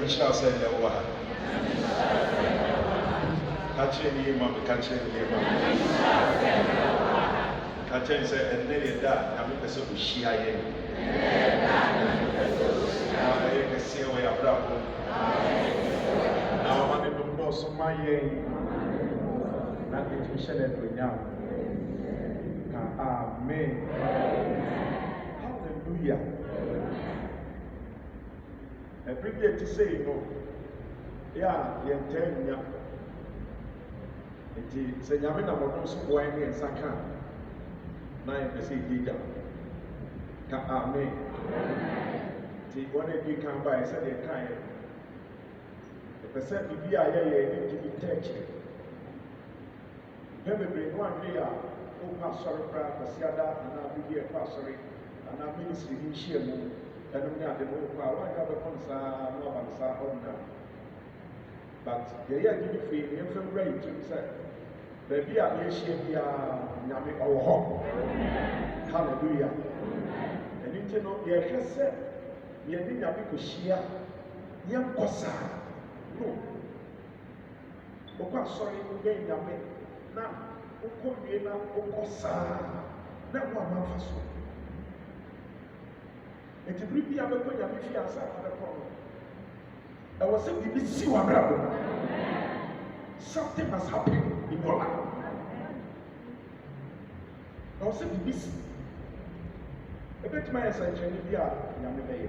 shall say the word. Catching him, catching him. Catching say, and then that, I'm a person who share him. Now I can see where I'm from. Now I'm in the boss of my year. Not the tuition and we now. Amen. Hallelujah. Every day to say, you know, yeah, you're telling me. It's a Yamina Modos wine and Saka. Nine percent digger. Amen. The one that you can buy, said a kind. The percent to be a year, to be touched. Maybe one year, oh, pastor, Pasiada, and I'll be here, pastor, and our ministry in Shimu, and I'm not the whole power. I have a concern, no answer on that. But the year to be free, the infant rate, you said. Baby, I'm here, Yami, our home. Hallelujah. And you know, the air said, you didn't have to share, young Kosa. No. Oh, sorry, you gain Yami. Now, Oko Yena, Oko Sa. Now, one month or so. And to bring me up a point of view, I was saying, you see what happened. Something must happen in your life. I was saying, you see. A bit my ascension, you are Yammy.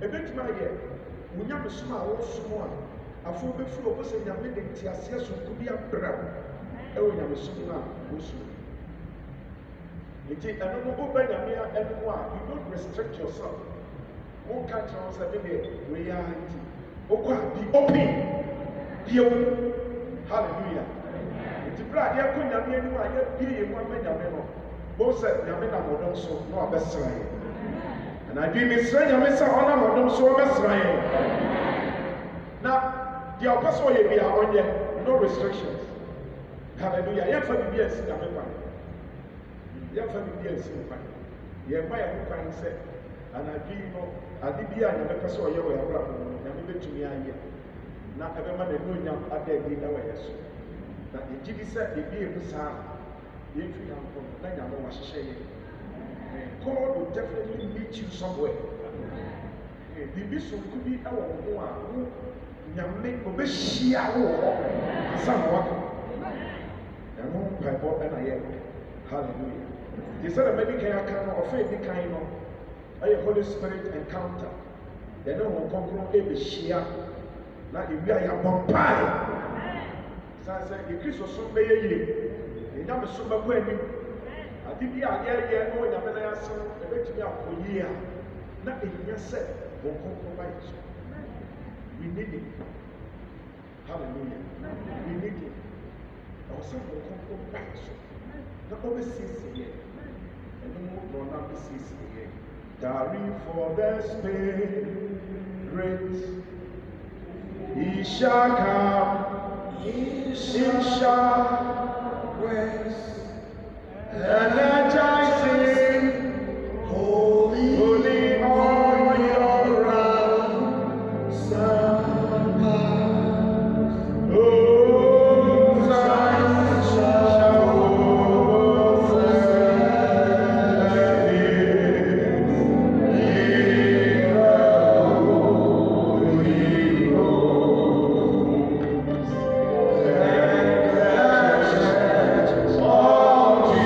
A bit my year. When you have a small, small. I feel before was a Yammy, yes, to be a brown. Oh, you have a small, it is another open anymore. You don't restrict yourself. Won't catch on reality. Oh, be open. Be open. Hallelujah. It's bright. You couldn't have anyone yet. Be in 1 minute. Both said, Yamina Modon, so no best right. And I do miss Yamisa honor Modon, so best right. Now, the apostle you be on yet, no restrictions. Hallelujah. You have to be a Yamina. You have to be a Yamina. You have my own said, and I do know, I did be a Yamika, you were a brother, Yamika to me. Not everyone that know Yam at their dinner. That the GB said, the be a sound. God will definitely meet you somewhere. The mission could be our one. Make a share some water. And one Bible and I am. Hallelujah. He said, a medical kind of faith, the kind of a Holy Spirit encounter. They don't want to come from share. Now, if we are one pie, so I said, the Christmas will be a year. I am so much when I did be a year, no, I am a son, a bit to me a year. Not in your set, will compromise. We need it. Hallelujah. We need it. Our son will compromise. Not overseas here. And no more not overseas here. Tarry for the Spirit. He shall come. He shall. Energizing, holy, holy all your ranks and powers. Oh, Zion shall overflow in the Holy Ghost. And all to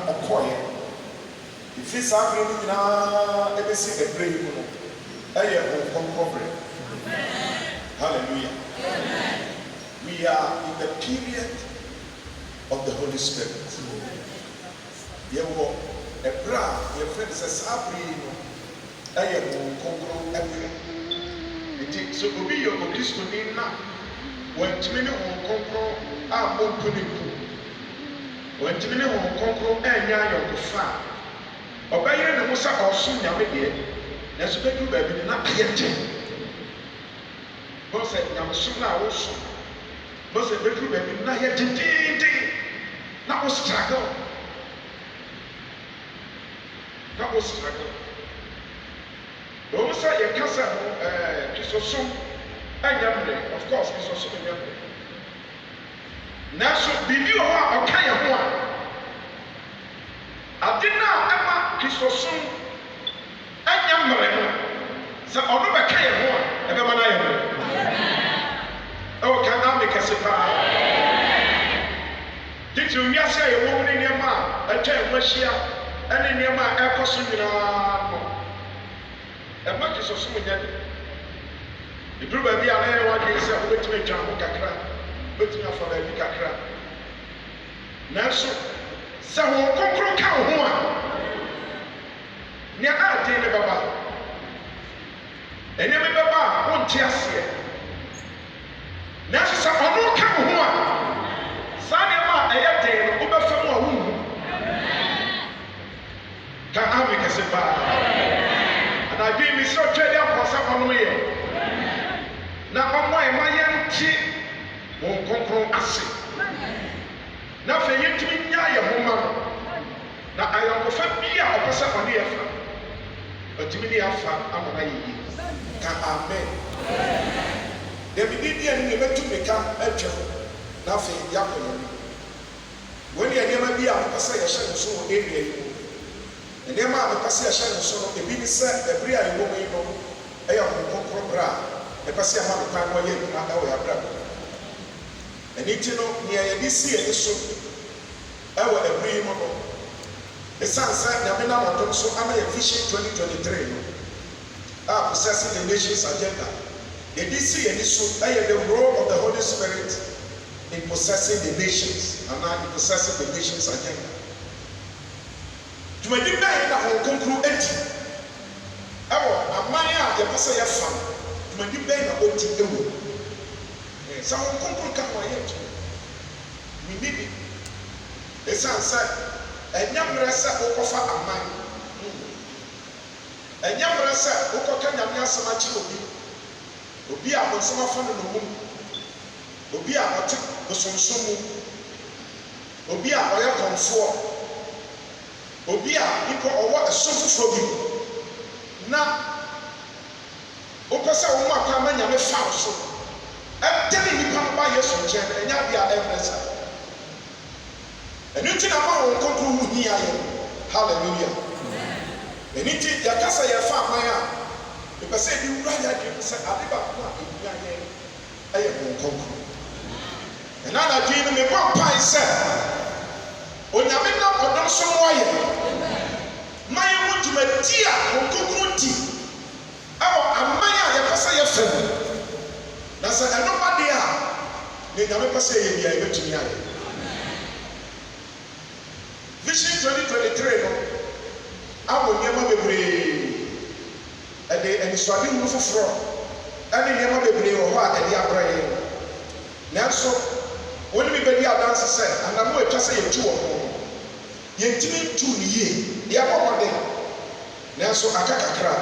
na ɔkɔɔeɛ ɛfiri saa berɛ no nyinaa ɛbɛsi ɛberɛ yi mu no ɛyɛ nkɔnkɔberɛ. Hallelujah. We are in the period of the Holy Spirit. Yɛwɔ ɛberɛ a yɛfrɛ no sɛ saa berɛ yi no ɛyɛ nkɔnkɔn ɛberɛ. Nti sɛ obi yɛ Okristoni na wɔntumi ne nkɔnkɔn a mɔmpo ne mpo, wɔntumi ne nkɔnkɔn ɛnyɛ ayɔnkofa a ɔbɛyere ne ho sɛ ɔsom Nyame deɛ, nanso bɛduru baabi no na ayɛ gye. Bɔ sɛ Nyamesom no a wosom, bɔ sɛ bɛduru baabi no na ayɛ gyegyeegye, na wo struggle, na wo struggle. Wɔn sɛ yɛka sɛ Kristosom ɛnyɛ mmerɛ, of course Kristosom ɛnyɛ mmerɛ. Nanso biribi wɔ hɔ a ɔka yɛn ho a ade no a ɛma Kristosom ɛnyɛ mmerɛ no, sɛ ɔno bɛka yɛn ho a ɛbɛma no ayɛ mmerɛ. Ɛwɔ ka na mekɛse paa. Titiri wiase a yɛwɔ mu ne nneɛma a ɛtwa yɛn ho ahyia ɛne nneɛma a ɛkɔ so nyinaa no, ɛma Kristosom nyɛ de. Eduru baabi a na yɛn wadwene sɛ wobɛtumi atwa ho kakra, wobɛtumi afa baabi kakra. Nanso sɛ Honhom Kronkron ka wo ho a, nea aden ne bɛba, nneɛma bɛba a wonte aseɛ. Nanso sɛ ɔno ka wo ho a, saa nneɛma a ɛyɛ den no wobɛfa mu a wonhu. Ka ame kɛse paa. Anadwo mi sɛ ɔtwa de apɔsa ɔnom yɛ na ɔmo a ɛma yɛnte Honhom Kronkron ase, na afei yɛntumi nya yɛn ho ma no, na ayɔnkofa bi a ɔpɛ sɛ ɔne yɛ fa, ɔtumi ne yɛafa ama no ayɛ yie. Ka amen. Dabi di ani yɛbɛtu mmirika atwam, na afei yɛakɔ yɛn mu. Wɔn yɛ nneɛma bi a mepɛ sɛ yɛhyɛ no so wɔ area yi mu. Nneɛma a mepɛ sɛ yɛhyɛ no so no, ebi ne sɛ ɛbere a yɛwɔ mu yi no ɛyɛ Honhom Kronkron berɛ a mepɛ sɛ yɛma no kwan na ɔyɛ adwuma ɛwɔ yɛn abrabɔ. Ɛno nti no, nea yɛde si yɛn so ɛwɔ ɛbere yi mu no, ɛsiane sɛ Nyame nam ɔdom so ama yɛ Vision 2023 no a possessing the nations agenda, yɛde si yɛn so ɛyɛ the role of the Holy Spirit in possessing the nations, anaa in possessing the nations agenda. Dwumadi bɛn na Honhom Kronkron adi ɛwɔ aman a yɛpɛ sɛ yɛfa no, dwumadi bɛn na ɔdi ɛwɔ. Sɛ Honhom Kronkron ka ho a yɛntumi menni bi, ɛsiane sɛ ɛnyɛ mmerɛ sɛ wokɔfa aman, ɛnyɛ mmerɛ sɛ wokɔka Nyame asɛm akyerɛ obi a bonsam afa no nomum, obi a ɔte bosonsom mu, obi a ɔyɛ kɔnfoɔ, obi a nipa ɔwɔ ɛso foforɔ bi, na wopɛ sɛ wo mu akɔ ama Nyame fa wo so ɛdɛne nipa no ba Yesu nkyɛn, ɛnyɛ ade a ɛmmerɛ sa. Ɛno nti na ma Honhom Kronkron ho hia yɛ. Hallelujah. Ɛno nti yɛka sɛ yɛfa aman a mepɛ sɛ ebi wura yɛ adwene sɛ ade baako a ɛwura yɛn ɛyɛ Honhom Kronkron. Ɛna anadwo no mebɔ mpae sɛ Onyame nam ɔdom so mmoa yɛn ma yɛhu dwumadi a Honhom Kronkron di ɛwɔ aman a yɛpɛ sɛ yɛfa mu. Na sɛ ɛno ba deɛ a ne Nyame pɛ sɛ yɛ bia yɛbɛtumi ayɛ. Vision 2023 no awɔ nneɛma bebree, ɛde anisoadehu foforɔ ɛne nneɛma bebree wɔ hɔ a ɛde abrɛ yɛn. Nanso wɔn mi bɛdi adanse sɛ anamo atwa sɛ yɛtu wɔ ho yɛntumi ntu ne yie, yɛbɔ mmɔden. Nanso aka kakra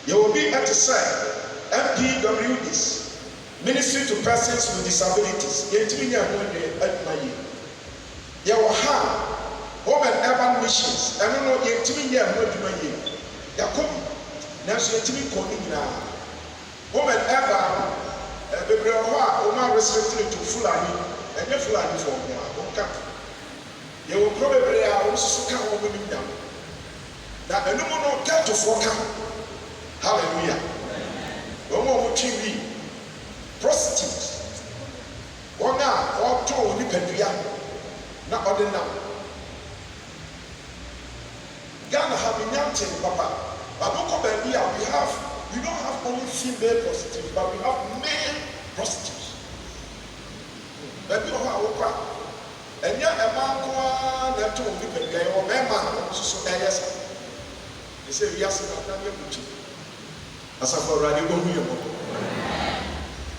yɛwɔ bi ɛte sɛ MPWDs, Ministry to Persons with Disabilities, yɛntumi nyɛ ho adwuma yie. Yɛwɔ ha Home and Urban Missions, ɛno no yɛntumi nyɛ ho adwuma yie. Yɛakɔ nanso yɛntumi nkɔ ne nyinaa. Home and Urban bebree wɔ hɔ a wɔn a restricted to Fulani, ɛnyɛ Fulani fɔ wɔn a wɔn ka. Yɛwɔ kuro bebree a wɔn nso ka wɔn anim nyam. Na ɛnum no gɛtofoɔ ka ho. Hallelujah. Wɔn a wɔtwi wi, prostitutes, wɔn a wɔtɔn nipadua na ɔde nam. Ghana have been yanting, Papa. But we don't have only female prostitutes, but we have male prostitutes. Baby, and yet a man go on that told me, or man, so yes. They say, yes, I'm not as a for radio.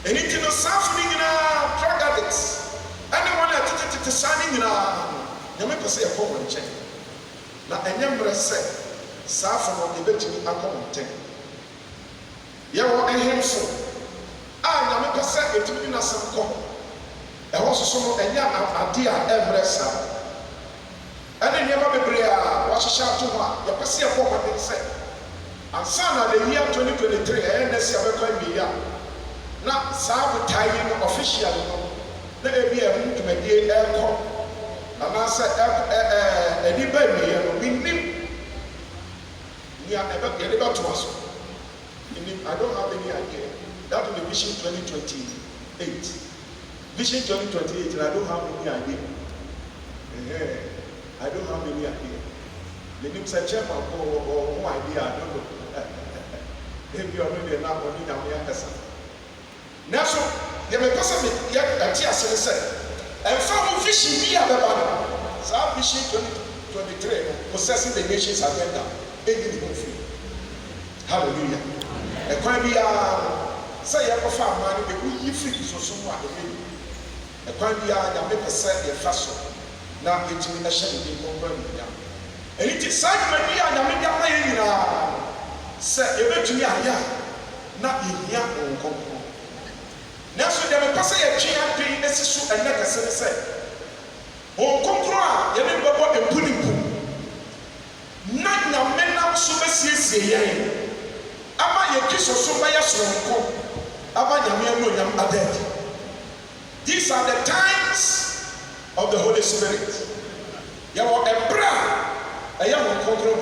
Anything of suffering in our drug addicts. Anyone that is signing in our Yamaka say a common check. Now, a number said, Suffer on the betting a common ten. You are a handsome. Yamaka said it to be not some common. There was some a young idea every summer. And then Yamabria was a shout to her, your Passia Papa said. And son of the year 2023, and this year, now, Sabu tying officially, let it be a room to make the aircon. And I said, a baby, and we need. We are never getting about to us. I don't have any idea. That will be Vision 2028. Vision 2028, and I don't have any idea. I don't have any idea. The name said, Chairman, or no idea, I don't know. If you are really enough, or need a now, so you may possibly get a tear say, and from vision be a banner. So, Vision 2023 possessing the nation's agenda. Hallelujah. A crime be say, I prefer money, but we free so somewhat. A crime be a make a set your fast. Now, it's in a shame in Bombardier. And it is sad, my dear, and I make a play say, you bet to me, not in here or come. Now, so they may pass a chain and issue and never say, oh, control, you never bought a pudding pool. Not now, men now, so messy, Ama your kiss or so by a strong Ama Yamian Adet. These are the times of the Holy Spirit. You are a bra, a young control.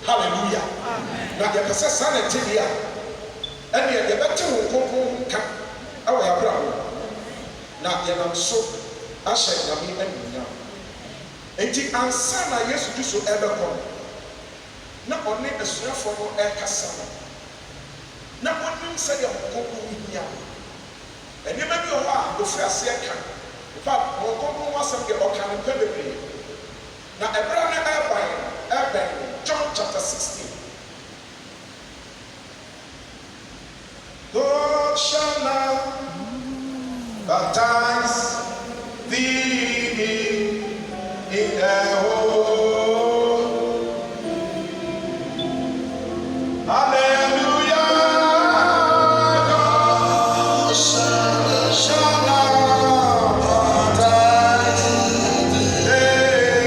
Hallelujah. Now, you can say, son and Tilia, and yet the better will come. Our Abraham. Now, you so I shall be now. And the answer I used to do so ever come. Not only a strength for a cassava. Not only say you go here. And you may be a while before I say I can. In fact, we'll come once and get all kind of pedigree. Now, Abraham, John chapter 16. God shall not baptize thee in the whole. Hallelujah. God shall not baptize thee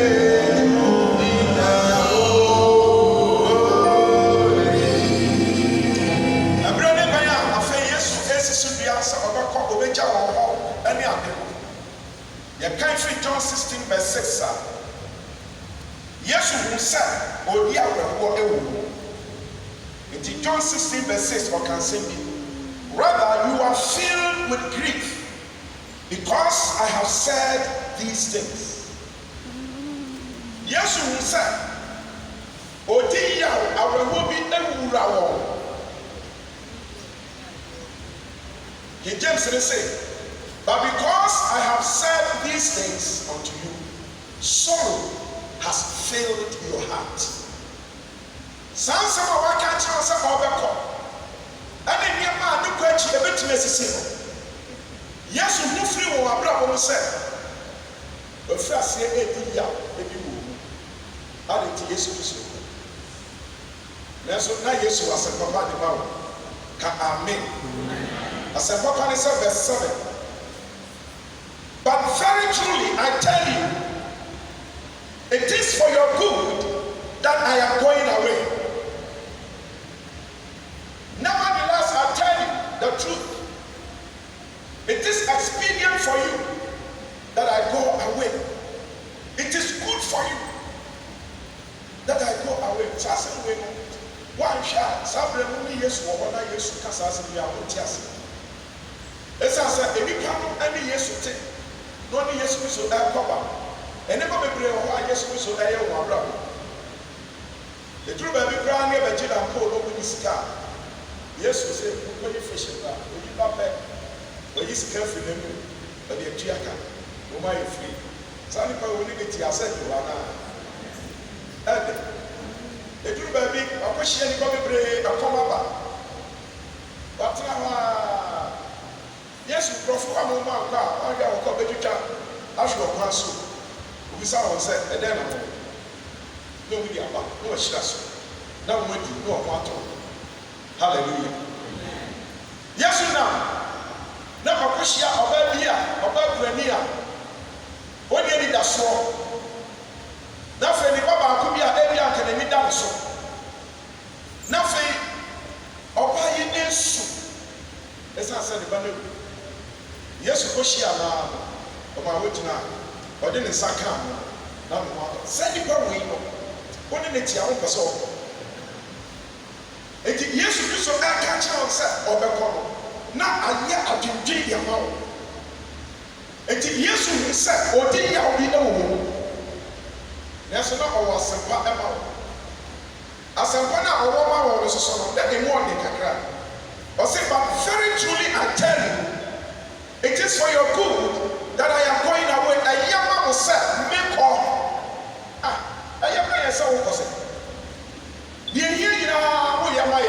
in the whole. You can't read John 16 verse 6. Yes, who said, "Oh, dear, in John 16 verse 6, or can say, rather, you are filled with grief because I have said these things." Yes, who said, "Oh, dear, I will be a He James say, but because I have said these things unto you, sorrow has filled your heart. Some of our country was a overcome. And in your man, you quench a bit necessary. Yes, you move free or brother said, but first, you ate the how did Jesus do? That's what now Jesus was a papa about. Amen. As a papa is verse 7. But very truly, I tell you, it is for your good that I am going away. Nevertheless, I tell you the truth. It is expedient for you that I go away. It is good for you that I go away. So I said, why shall Sabrina yes or what I used to cast as we are not just? As I said, any come any yes to take. No ni Yesu so e koba. Ene ba bebre ho a Yesu so e ye wo abra. Eduru ba bi kra ne ba gida mpo no bu sika. Yesu say ko ni fish ba, oyi ba pe. Oyi sika fi na mu. Ba de atua ka. O ma ye free. Sani pa woni de ti ase do ana. Ede. Eduru ba bi akohye ni ko bebre akoma ba. Watna wa. Yesu profo amo ma kwa, anga ko betwa ahwe okwa so. Obi sa won say ede na mo. No we dey aba, no shira so. Na mo di no o ato. Hallelujah. Yesu na akohye oba bi a, oba burani a. Oni eni da so. Na fe ni baba ko bi a ebi anka na ni da so. Na fe oba yi ensu. Esa se ni ba na Yesu ko hia na o ma wotina o de ne saka na mo se ni ba we no oni ne tia wo pese o eti Yesu Kristo aka cha o se obekọ no na aye adwendwe ya ma wo eti Yesu ni se odi ya obi na wo na so na o wasempa e ma wo asempa na o wo ma wo so so no de mo de kakra o se but very truly I tell you, it is for your good that I am going away. I am not say make all. I am not say what say. The here you know who am I?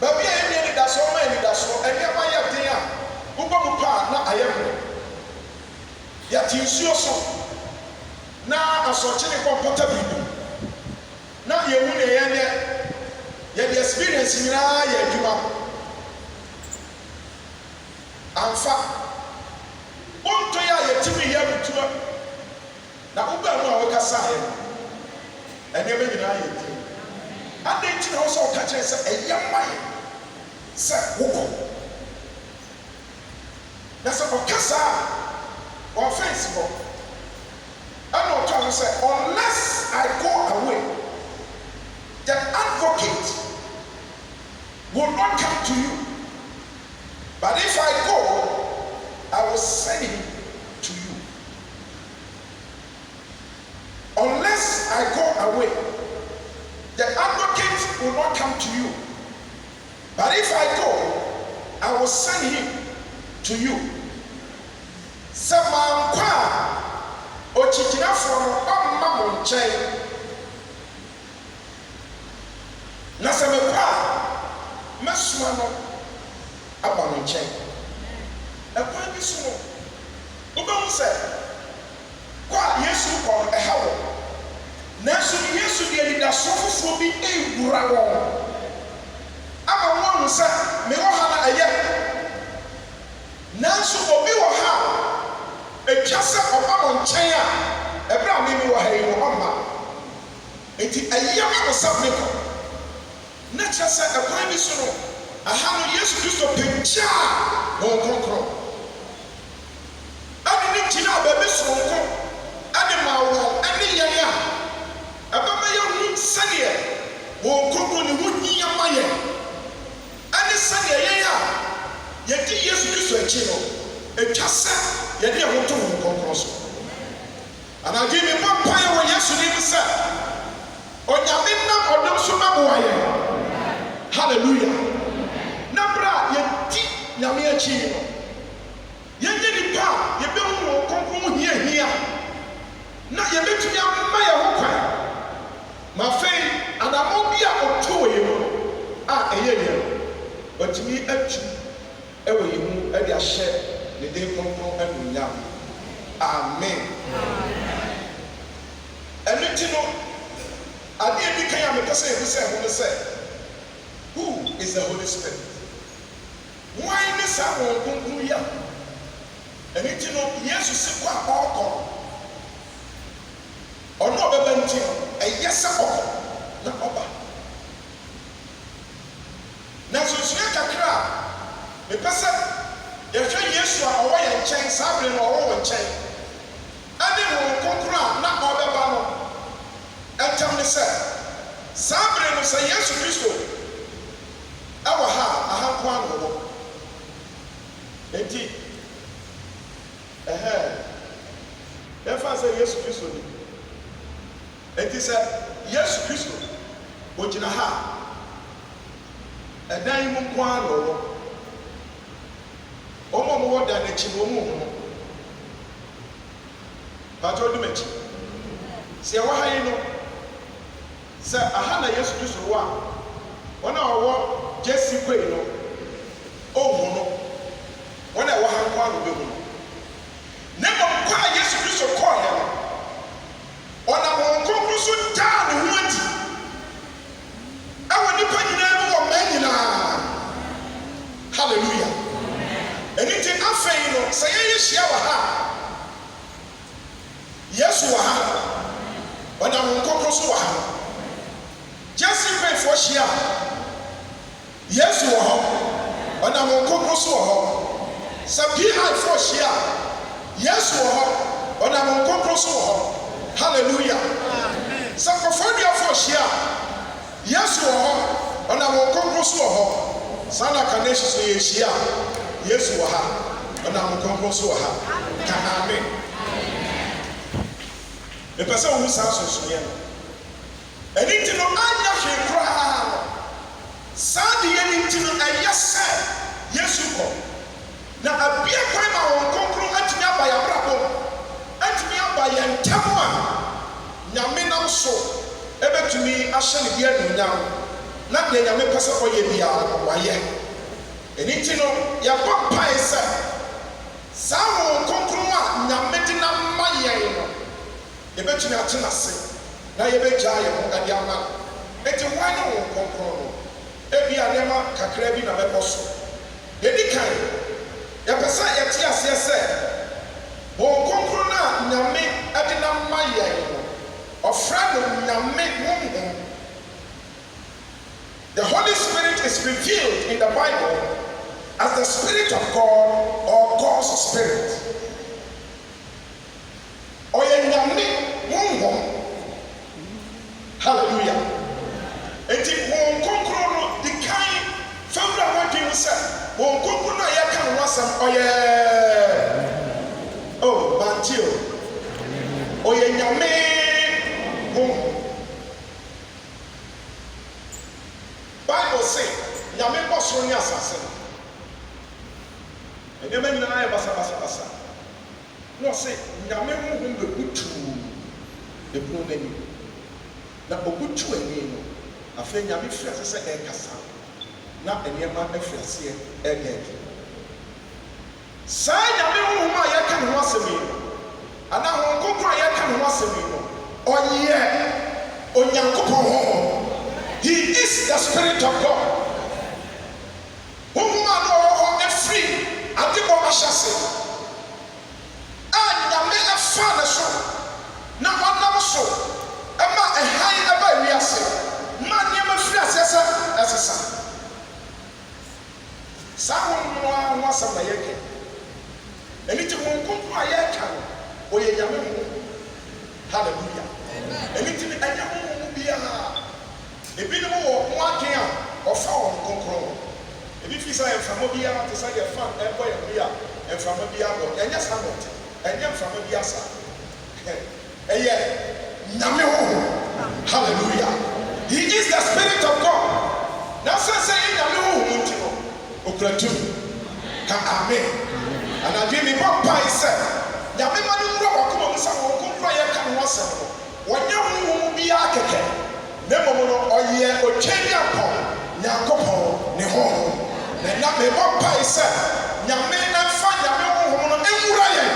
But we are in that so many that so and am I up there? Who go to part na I am. Yet you see so. Na asotene comfortable. Na ye hu ye the experience ni na ye adwuma. Amfa onto ya yetimi ya butua na uba mu a wokasa ya ene me nyina ya ti ade ti na wo so ka kire se eyamai se woko na se okasa offense go and o tell say unless I go away the advocate will not come to you. But if I go, I will send him to you. Unless I go away, the advocate will not come to you. But if I go, I will send him to you. Samankwa ochijina from Mamma Monche. Nasamekwa Meswano. About my chain. A quite small. Ubon said, Qua, yes, you call a howl. Nasu, yes, you get the sofa will be a bravo. I'm a one said, Melohana a yet. Nasu will be a how. A chassa of Amon Chaya, a brown name or hay or Amma. It is a young submitter. Nature said a quite small. Ahanu Yesu Kristo pencha won konkron ani ni tina bebe sonko ani ma won ani yaya abama ya hu sane won konkron ni hu nyi amaye ani sane yaya yedi Yesu Kristo echi no etwasa yedi ho to won konkron so ana gi mi papa ya wo Yesu ni bisa onyame na odom so maboaye. Hallelujah. Nabra yeti nyame achi no yenye nipa yebe hu konkron hia na yebetumi amma ye ho kwan ma fei anamo bia otowe no a eyeye otumi atu ewe yimu e dia hye ne de konkron anunya. Amen. Eniti no ade bi kan ya mepese e se ho ne se who is the Holy Spirit? Why this our conclusion? And it you know, yes, you see what all or no bebenting, a yes, not over. Now, so Swaka cry, the person, if you yes, you are away and change, Sabrin or one chain. And then will conquer, not over Bano. And tell me, sir, Sabrin will say yes to Christo. Our ha, I have one. Enti efa say Yesu Kristo ni It is a yes Christo. Ojina ha. Ɛdan mu kwan lɔwɔ. Ɔmo mo wɔ dan n'akyi mo mo ho. Pato du m'akyi. Sɛ ɛwɔ ha yi no. Sɛ aha na Yesu Kristo wɔ a. Wɔn a wɔwɔ Jesi Kwei no. Ɔmo no. Wɔn a ɛwɔ ha kwan no bɛ mu no. Ne mo kwan a Yesu Kristo kɔɔ yɛ no. Ɔnam wɔn nkɔnkɔn so daa ne ho adi. Ɛwɔ nipa nyinaa mu wɔ mmaa nyinaa. Hallelujah. Ɛni ti afɛn no sɛ yɛyɛ hyia wɔ ha. Yesu wɔ ha. Ɔnam wɔn nkɔnkɔn so wɔ ha. Jesi Kweifoɔ hyia. Yesu wɔ hɔ. Ɔnam wɔn nkɔnkɔn so wɔ hɔ. Sɛ PI4 hyia. Yesu wɔ hɔ. Ɔnam wɔn nkɔnkɔn so wɔ hɔ. Hallelujah. Sɛ kɔfɔduafoɔ hyia. Yesu wɔ hɔ. Ɔnam wɔn nkɔnkɔn so wɔ hɔ. Saa na kanehyi so yɛ hyia. Yesu wɔ ha. Ɔnam wɔn nkɔnkɔn so wɔ ha. Ka amen. Mepɛ sɛ wɔn saa sunsunyɛ no. Ɛni ti no anya hwee koraa no. Saa de yɛ ne ti no ɛyɛ sɛ Yesu kɔ. Na abia kwan ma wɔn nkɔnkɔn atumi aba yɛ abrabɔ. Atumi aba yɛ ntɛm a Nyame nam so ɛbɛtumi ahyɛ ne bi anuonyam. Na deɛ Nyame pɛ sɛ ɔyɛ biara wayɛ. Ɛni ti no yɛbɔ mpae sɛ saa wɔn nkɔnkɔn a Nyame de nam ma yɛn no. Yɛbɛtumi ate n'ase na yɛbɛgyaa yɛn ho ɛde ama. Eti wɔn ne wɔn nkɔnkɔn no. Ebia nneɛma kakra bi na bɛkɔ so. Yɛdi kan yɛpɛ sɛ yɛte aseɛ sɛ wɔn nkɔnkɔn a Nyame ɛde nam ma yɛn no. Ɔfrɛ no Nyame honhom. The Holy Spirit is revealed in the Bible as the Spirit of God or God's Spirit. Ɔyɛ Nyame honhom. Hallelujah. Enti wɔn nkɔnkɔn no di kan fɛwura wɔdwi sɛ wɔn nkɔnkɔn no a yɛka no wasɛm ɔyɛ mantio. Ɔyɛ Nyame honhom. Bible say Nyame bɔ soro ne asase no. Nneɛma nyinaa yɛ basa. Na ɔsɛ Nyame honhom bɛbutuu ebunu n'anim. Na ɔbutu ani no afei Nyame firi ase sɛ ɛrekasa. Na nneɛma afiri aseɛ ɛrekɛkɛ. Saa Nyame honhom a yɛka ne ho asɛm yi no anaa wɔn nkɔnkɔn a yɛka ne ho asɛm yi no ɔyɛ Onyankopɔn honhom. He is the Spirit of God. Honhom a na ɔwɔ hɔ afiri adebɔ ahyɛ ase a Nyame ɛfa ne so na ɔnam so ɛma ɛhan ɛba wiase ma nneɛma firi aseɛ sɛ ɛsesa. Saa honhom a ho asɛm na yɛka. Ɛni ti wɔn nkɔnkɔn a yɛka no ɔyɛ Nyame honhom. Hallelujah. Ɛni ti ɛnyɛ honhom biara. Ebinom wɔ ho adwen a ɔfa wɔn nkɔnkɔn. Ebi fi sɛ mframa biara te sɛ yɛ fan ɛbɔ yɛn bi a mframa biara bɔ. Ɛnyɛ saa na ɔte. Ɛnyɛ mframa biara saa. Ɛyɛ Nyame honhom. Hallelujah. He is the Spirit of God. Na sɛ Nyame honhom nti no okura tumi. Ka amen. Anadwe mi bɔ mpae sɛ Nyame ma no nwura wakoma mu sɛ wɔn nkɔnkɔn a yɛka ne ho asɛm no wɔnyɛ honhom biara kɛkɛ. Ne mmom no ɔyɛ Otwɛniapɔn Nyankopɔn ne honhom. Na Nyame bɔ mpae sɛ Nyame ɛmfa Nyame honhom no nwura yɛn.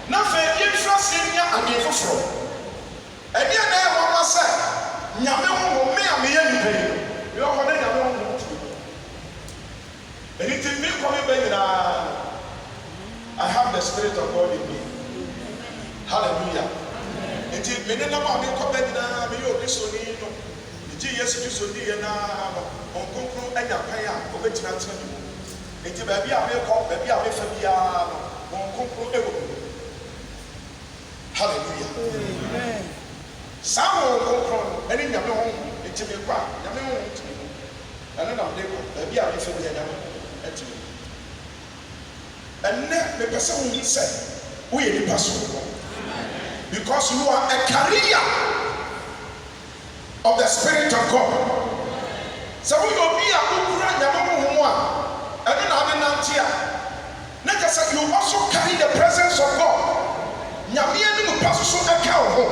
Na afei yɛmfiri ase nya adeɛ foforɔ. Ɛdeɛ na ɛwɔ hɔ sɛ Nyame honhom me a meyɛ nipa yi. Yɛwɔ hɔ ne Nyame honhom tu. Ɛni ti mi kɔ mi bɛ nyinaa. I have the Spirit of God in me. Hallelujah. Enti me ne nam a me kɔ bɛ nyinaa me yɛ obi so ni no. Gye Yesu Kristo di yɛ naa no. Ɔnkonkron anya kwan a ɔbɛtumi atena ne mu. Enti baabi a me kɔ, baabi a me fa biara no. Ɔnkonkron ɛwɔ mu. Hallelujah. Amen. Saa ɔnkonkron no ɛne Nyame honhom enti me kɔ a Nyame honhom tumi mu. Ɛno na me kɔ baabi a me fa biara Nyame ɛtumi. Ɛnnɛ mepɛ sɛ wohu sɛ woyɛ nipa so. Because you are a carrier of the Spirit of God. So we will be a ukura nyamamumwa. I don't know nantia. Not just you also carry the presence of God. Nyamia ni mupaso aka ho.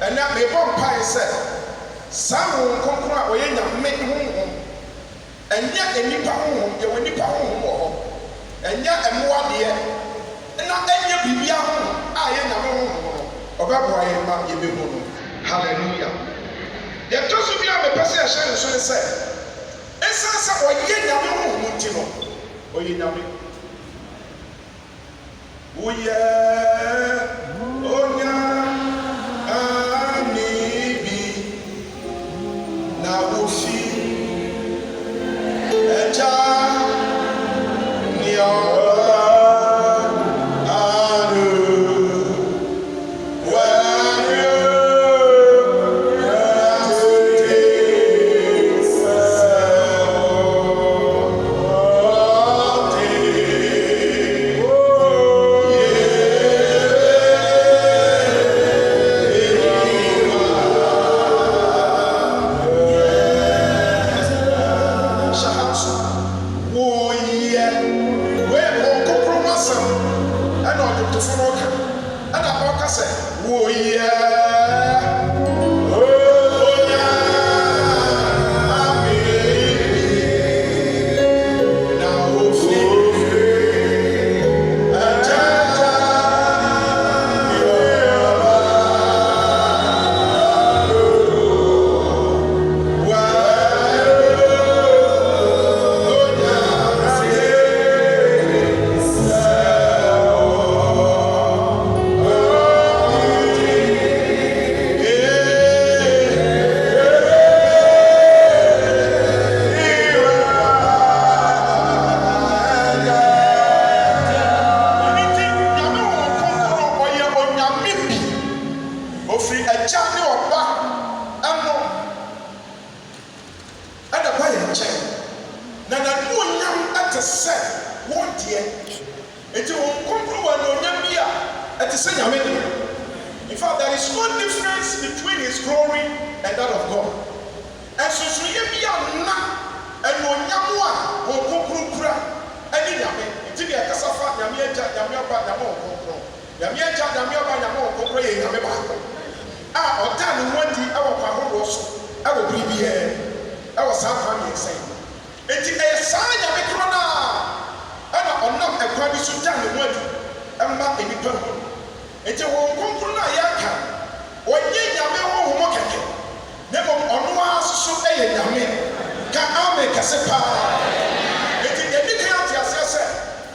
And that may one pie said, some konkra oye nyame ho. And yet a nipa ho, you will nipa ho. And yet a more dear. And not any bibia ho. I am ho. Obaboy ma yebe ho. Hallelujah. There does be a person sharing so they say. Essence or ye nyame ho mutino. O ye nyame. O ye onya anibi na ofi eja ni in fact, there is no difference between his glory and that of God. And so you be a and no nyamwa or kunkura any yame until you are Kasafa, Yamia, Yamo, Yamia, Yamo, Kunkura, Yameba. Ah, or time one day our Pahos, I will be here. I was half saying. It is a sign of a corona. And I'm not a crowd to tell you what I'm not any person. It won't come from Yaka. When ye yame ho mokeke. Never on was so a yame. Can I make a sepa?